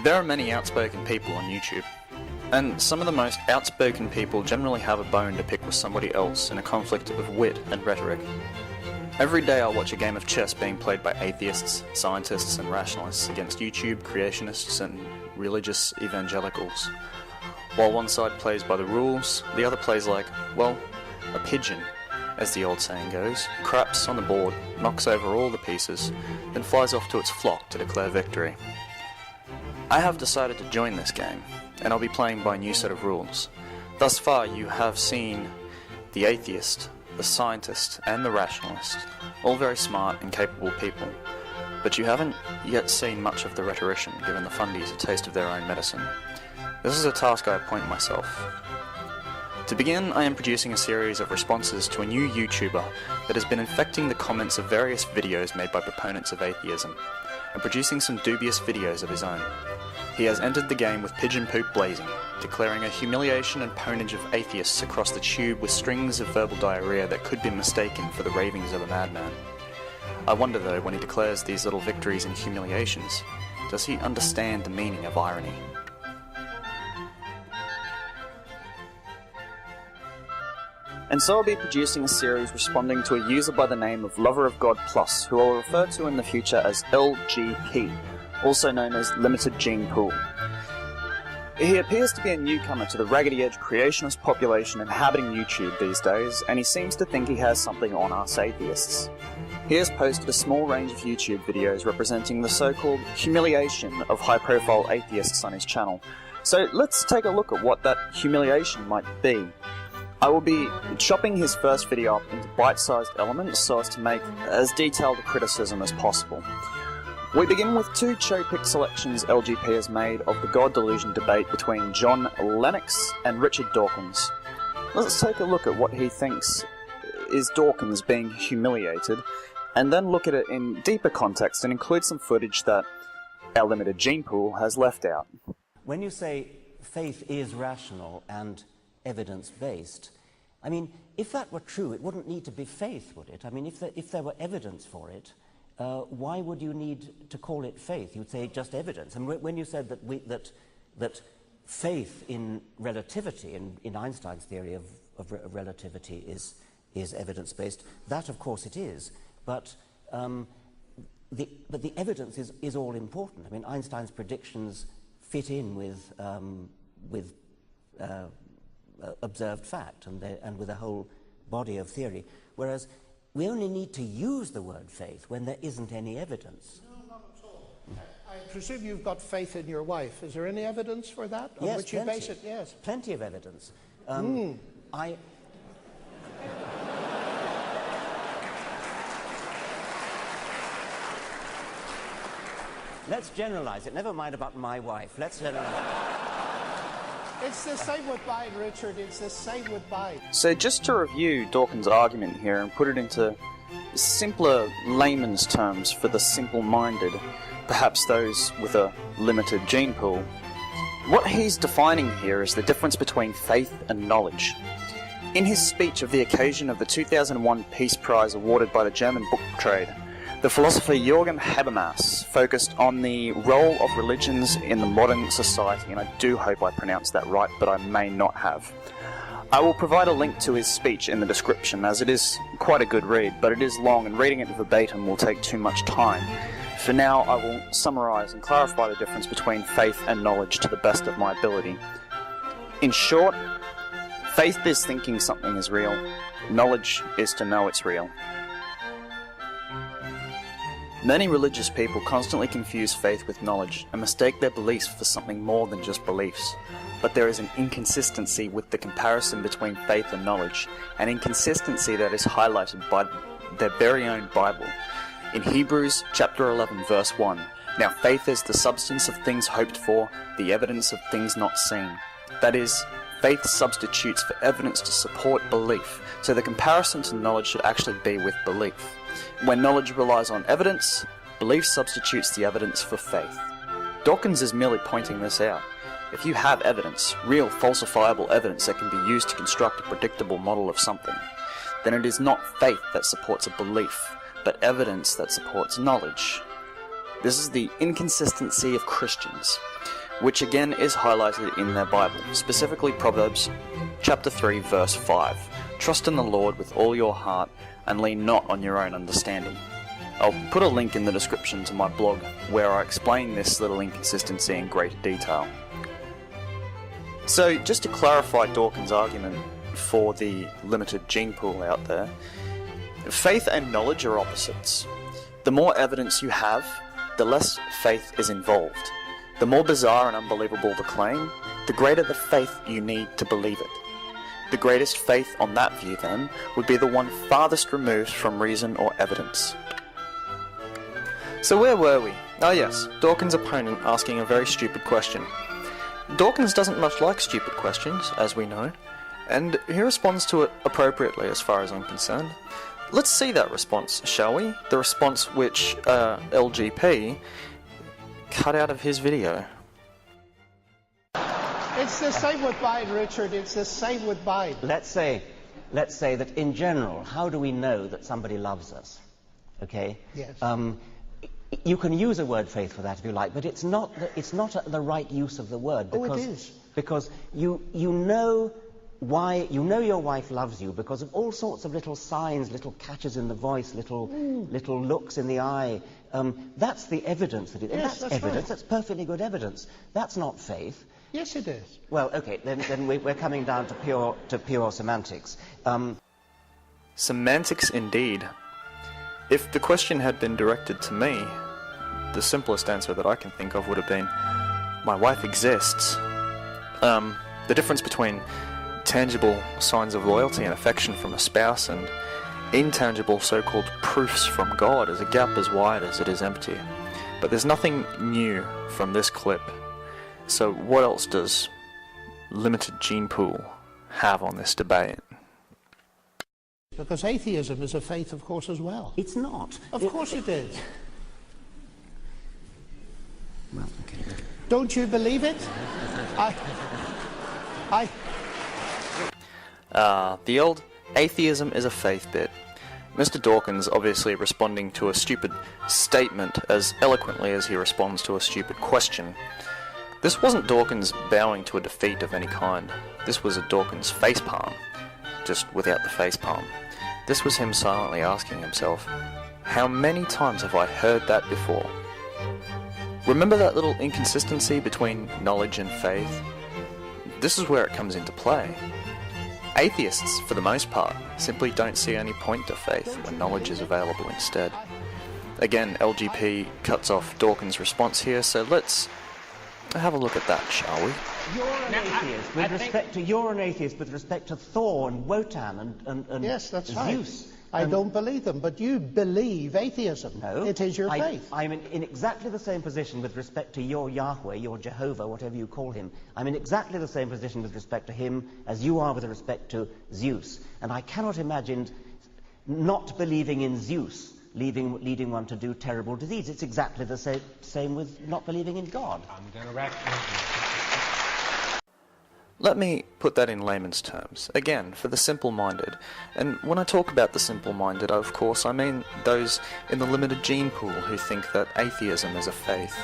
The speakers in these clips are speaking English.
There are many outspoken people on YouTube, and some of the most outspoken people generally have a bone to pick with somebody else in a conflict of wit and rhetoric. Every day I watch a game of chess being played by atheists, scientists and rationalists against YouTube creationists and religious evangelicals. While one side plays by the rules, the other plays like, well, a pigeon, as the old saying goes, craps on the board, knocks over all the pieces, then flies off to its flock to declare victory. I have decided to join this game, and I'll be playing by a new set of rules. Thus far you have seen the atheist, the scientist, and the rationalist, all very smart and capable people, but you haven't yet seen much of the rhetorician given the Fundies a taste of their own medicine. This is a task I appoint myself. To begin, I am producing a series of responses to a new YouTuber that has been infecting the comments of various videos made by proponents of atheism, and producing some dubious videos of his own. He has entered the game with pigeon poop blazing, declaring a humiliation and ponage of atheists across the tube with strings of verbal diarrhea that could be mistaken for the ravings of a madman. I wonder though, when he declares these little victories and humiliations, does he understand the meaning of irony? And so I'll be producing a series responding to a user by the name of loverofgodplus, who I'll refer to in the future as LGP, also known as Limited Gene Pool. He appears to be a newcomer to the raggedy edge creationist population inhabiting YouTube these days, and he seems to think he has something on us atheists. He has posted a small range of YouTube videos representing the so-called humiliation of high-profile atheists on his channel. So let's take a look at what that humiliation might be. I will be chopping his first video up into bite-sized elements so as to make as detailed a criticism as possible. We begin with two cherry-picked selections LGP has made of the God Delusion debate between John Lennox and Richard Dawkins. Let's take a look at what he thinks is Dawkins being humiliated, and then look at it in deeper context and include some footage that our limited gene pool has left out. When you say faith is rational and evidence-based, I mean, if that were true, it wouldn't need to be faith, would it? I mean, if there were evidence for it, why would you need to call it faith? You'd say just evidence. And when you said that faith in relativity, in Einstein's theory of relativity, is evidence-based, that of course it is. But the evidence is all important. I mean, Einstein's predictions fit in with observed fact and with a whole body of theory, whereas we only need to use the word faith when there isn't any evidence. No, not at all. I presume you've got faith in your wife. Is there any evidence for that? On Yes, which plenty. you base it? Yes. Plenty of evidence. Let's generalize it. Never mind about my wife. Let's generalize. It's the same with mine, Richard. It's the same with mine. So just to review Dawkins' argument here and put it into simpler layman's terms for the simple-minded, perhaps those with a limited gene pool, what he's defining here is the difference between faith and knowledge. In his speech of the occasion of the 2001 Peace Prize awarded by the German book trade, the philosopher Jürgen Habermas focused on the role of religions in the modern society, and I do hope I pronounced that right, but I may not have. I will provide a link to his speech in the description, as it is quite a good read, but it is long and reading it verbatim will take too much time. For now, I will summarise and clarify the difference between faith and knowledge to the best of my ability. In short, faith is thinking something is real, knowledge is to know it's real. Many religious people constantly confuse faith with knowledge and mistake their beliefs for something more than just beliefs. But there is an inconsistency with the comparison between faith and knowledge, an inconsistency that is highlighted by their very own Bible. In Hebrews chapter 11 verse 1, "Now faith is the substance of things hoped for, the evidence of things not seen." That is, faith substitutes for evidence to support belief, so the comparison to knowledge should actually be with belief. When knowledge relies on evidence, belief substitutes the evidence for faith. Dawkins is merely pointing this out. If you have evidence, real falsifiable evidence that can be used to construct a predictable model of something, then it is not faith that supports a belief, but evidence that supports knowledge. This is the inconsistency of Christians, which again is highlighted in their Bible, specifically Proverbs chapter 3 verse 5. Trust in the Lord with all your heart and lean not on your own understanding. I'll put a link in the description to my blog where I explain this little inconsistency in greater detail. So just to clarify Dawkins' argument for the limited gene pool out there, faith and knowledge are opposites. The more evidence you have, the less faith is involved. The more bizarre and unbelievable the claim, the greater the faith you need to believe it. The greatest faith on that view, then, would be the one farthest removed from reason or evidence. So where were we? Oh yes, Dawkins' opponent asking a very stupid question. Dawkins doesn't much like stupid questions, as we know, and he responds to it appropriately as far as I'm concerned. Let's see that response, shall we? The response which LGP cut out of his video. It's the same with Biden, Richard. It's the same with Biden. Let's say that in general, how do we know that somebody loves us? Okay? Yes. You can use a word faith for that if you like, but it's not the right use of the word. Because, oh, it is. Because you know why, you know your wife loves you because of all sorts of little signs, little catches in the voice, little looks in the eye. That's the evidence that it is. Yes, that's evidence. Right. That's perfectly good evidence. That's not faith. Yes, it is. Well, okay, then we're coming down to pure semantics. Semantics indeed. If the question had been directed to me, the simplest answer that I can think of would have been, my wife exists. The difference between tangible signs of loyalty and affection from a spouse and intangible so-called proofs from God is a gap as wide as it is empty. But there's nothing new from this clip. So what else does limited gene pool have on this debate? Because atheism is a faith, of course, as well. It's not. Of course it is. Well, okay. Don't you believe it? The old atheism is a faith bit. Mr. Dawkins obviously responding to a stupid statement as eloquently as he responds to a stupid question. This wasn't Dawkins bowing to a defeat of any kind. This was a Dawkins facepalm, just without the facepalm. This was him silently asking himself, how many times have I heard that before? Remember that little inconsistency between knowledge and faith? This is where it comes into play. Atheists, for the most part, simply don't see any point to faith when knowledge is available instead. Again, LGP cuts off Dawkins' response here, so let's have a look at that, shall we? You're an atheist with respect to you're an atheist with respect to Thor and Wotan and yes, that's Zeus. right. I don't believe them, but you believe atheism. No, it is your faith. I'm in exactly the same position with respect to your Yahweh, your Jehovah, whatever you call him. I'm in exactly the same position with respect to him as you are with respect to Zeus. And I cannot imagine not believing in Zeus leading one to do terrible deeds. It's exactly the same with not believing in God. I'm going to wrap. Let me put that in layman's terms, again, for the simple-minded. And when I talk about the simple-minded, of course, I mean those in the limited gene pool who think that atheism is a faith.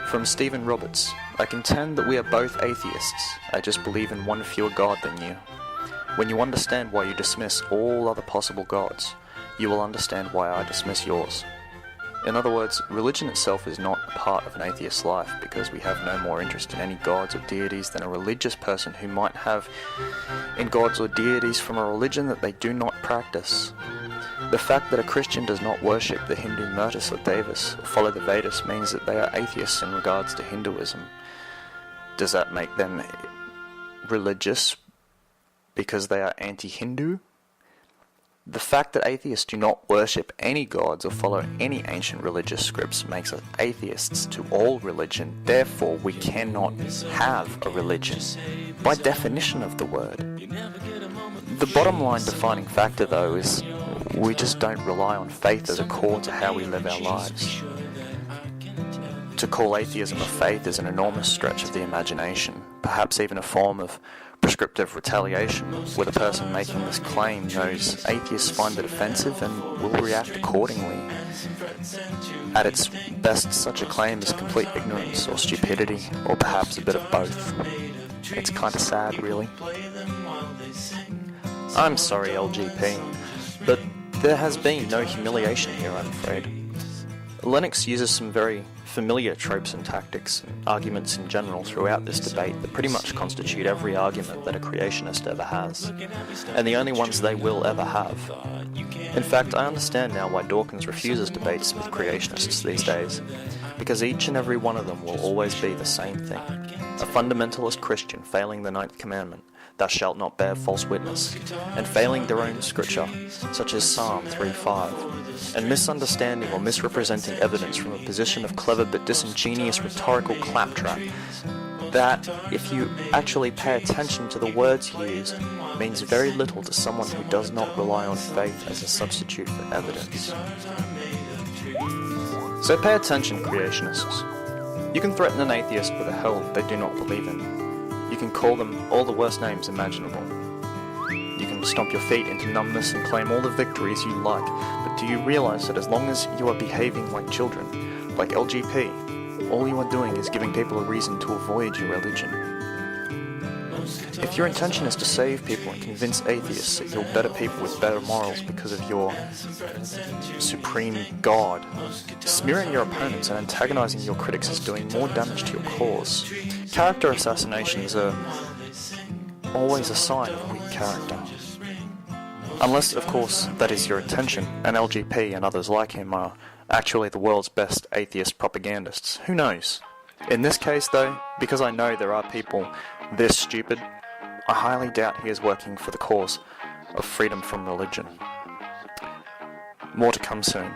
From Stephen Roberts, I contend that we are both atheists. I just believe in one fewer God than you. When you understand why you dismiss all other possible gods, you will understand why I dismiss yours. In other words, religion itself is not a part of an atheist's life because we have no more interest in any gods or deities than a religious person who might have in gods or deities from a religion that they do not practice. The fact that a Christian does not worship the Hindu Murtisla Devas or follow the Vedas means that they are atheists in regards to Hinduism. Does that make them religious because they are anti-Hindu? The fact that atheists do not worship any gods or follow any ancient religious scripts makes us atheists to all religion. Therefore, we cannot have a religion, by definition of the word. The bottom line defining factor, though, is we just don't rely on faith as a core to how we live our lives. To call atheism a faith is an enormous stretch of the imagination, perhaps even a form of prescriptive retaliation, where the person making this claim knows atheists find it offensive and will react accordingly. At its best, such a claim is complete ignorance or stupidity, or perhaps a bit of both. It's kinda sad, really. I'm sorry, LGP, but there has been no humiliation here, I'm afraid. Lennox uses some very familiar tropes and tactics and arguments in general throughout this debate that pretty much constitute every argument that a creationist ever has, and the only ones they will ever have. In fact, I understand now why Dawkins refuses debates with creationists these days, because each and every one of them will always be the same thing: a fundamentalist Christian failing the 9th commandment, "Thou shalt not bear false witness," and failing their own scripture, such as Psalm 3:5, and misunderstanding or misrepresenting evidence from a position of clever but disingenuous rhetorical claptrap that, if you actually pay attention to the words he used, means very little to someone who does not rely on faith as a substitute for evidence. So pay attention, creationists. You can threaten an atheist with a hell they do not believe in. You can call them all the worst names imaginable. You can stomp your feet into numbness and claim all the victories you like, but do you realize that as long as you are behaving like children, like LGP, all you are doing is giving people a reason to avoid your religion? If your intention is to save people and convince atheists that you're better people with better morals because of your supreme God, smearing your opponents and antagonizing your critics is doing more damage to your cause. Character assassinations are always a sign of weak character. Unless, of course, that is your intention, and LGP and others like him are actually the world's best atheist propagandists. Who knows? In this case, though, because I know there are people this stupid, I highly doubt he is working for the cause of freedom from religion. More to come soon.